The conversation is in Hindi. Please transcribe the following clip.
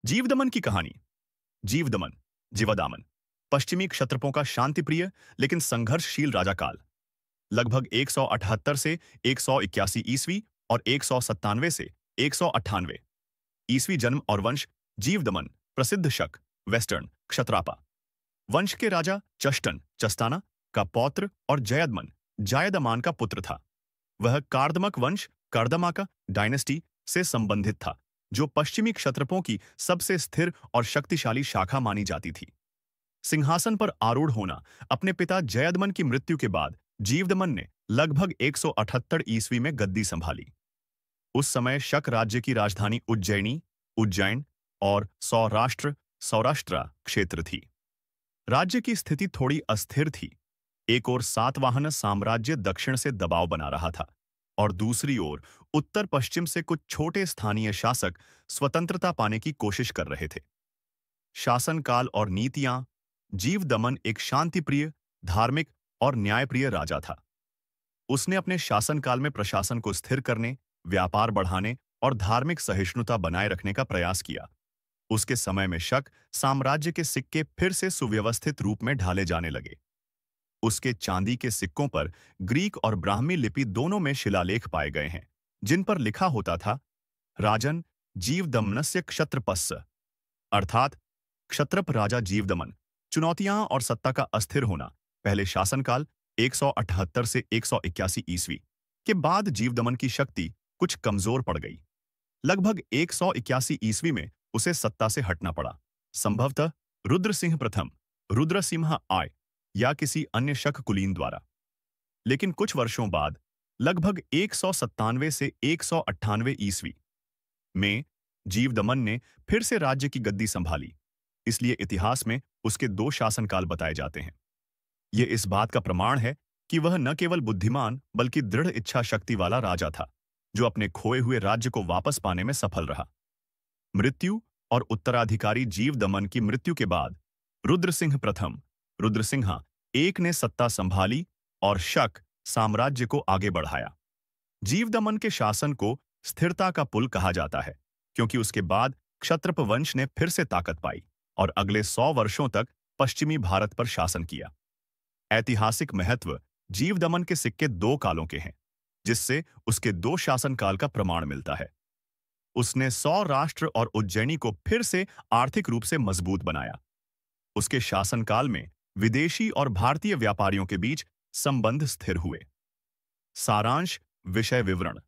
जीवदमन की कहानी। जीवदमन, जीवदामन, पश्चिमी क्षत्रपों का शांतिप्रिय लेकिन संघर्षशील राजा काल। लगभग 178 से 181 ईस्वी और 197 से 198 ईस्वी जन्म और वंश। जीवदमन प्रसिद्ध शक वेस्टर्न क्षत्रापा वंश के राजा चष्टन चस्ताना का पौत्र और जयदमन जायदमान का पुत्र था। वह कार्दमक वंश कर्दमाका डायनेस्टी से संबंधित था, जो पश्चिमी क्षत्रपों की सबसे स्थिर और शक्तिशाली शाखा मानी जाती थी। सिंहासन पर आरूढ़ होना अपने पिता जयदमन की मृत्यु के बाद जीवदमन ने लगभग 178 ईस्वी में गद्दी संभाली। उस समय शक राज्य की राजधानी उज्जैन और सौराष्ट्र क्षेत्र थी। राज्य की स्थिति थोड़ी अस्थिर थी। एक ओर सातवाहन साम्राज्य दक्षिण से दबाव बना रहा था और दूसरी ओर उत्तर पश्चिम से कुछ छोटे स्थानीय शासक स्वतंत्रता पाने की कोशिश कर रहे थे। शासनकाल और नीतियां। जीवदमन एक शांतिप्रिय, धार्मिक और न्यायप्रिय राजा था। उसने अपने शासनकाल में प्रशासन को स्थिर करने, व्यापार बढ़ाने और धार्मिक सहिष्णुता बनाए रखने का प्रयास किया। उसके समय में शक साम्राज्य के सिक्के फिर से सुव्यवस्थित रूप में ढाले जाने लगे। उसके चांदी के सिक्कों पर ग्रीक और ब्राह्मी लिपि दोनों में शिलालेख पाए गए हैं, जिन पर लिखा होता था राजन जीवदमनस्य क्षत्रपस्य, अर्थात क्षत्रप राजा जीवदमन। चुनौतियां और सत्ता का अस्थिर होना। पहले शासनकाल 178 से 181 ईस्वी के बाद जीवदमन की शक्ति कुछ कमजोर पड़ गई। लगभग 181 ईस्वी में उसे सत्ता से हटना पड़ा, संभवतः रुद्रसिंह प्रथम रुद्रसिम्हा आय या किसी अन्य शक कुलीन द्वारा। लेकिन कुछ वर्षों बाद लगभग 197 से 198 ईस्वी में जीवदमन ने फिर से राज्य की गद्दी संभाली। इसलिए इतिहास में उसके दो शासनकाल बताए जाते हैं। यह इस बात का प्रमाण है कि वह न केवल बुद्धिमान बल्कि दृढ़ इच्छा शक्ति वाला राजा था, जो अपने खोए हुए राज्य को वापस पाने में सफल रहा। मृत्यु और उत्तराधिकारी जीवदमन की मृत्यु के बाद रुद्रसिंह प्रथम रुद्रसिंहा एक ने सत्ता संभाली और शक साम्राज्य को आगे बढ़ाया। जीवदमन के शासन को स्थिरता का पुल कहा जाता है, क्योंकि उसके बाद क्षत्रप वंश ने फिर से ताकत पाई और अगले 100 वर्षों तक पश्चिमी भारत पर शासन किया। ऐतिहासिक महत्व। जीवदमन के सिक्के दो कालों के हैं, जिससे उसके दो शासनकाल का प्रमाण मिलता है। उसने सौराष्ट्र और उज्जैनी को फिर से आर्थिक रूप से मजबूत बनाया। उसके शासनकाल में विदेशी और भारतीय व्यापारियों के बीच संबंध स्थिर हुए। सारांश विषय विवरण।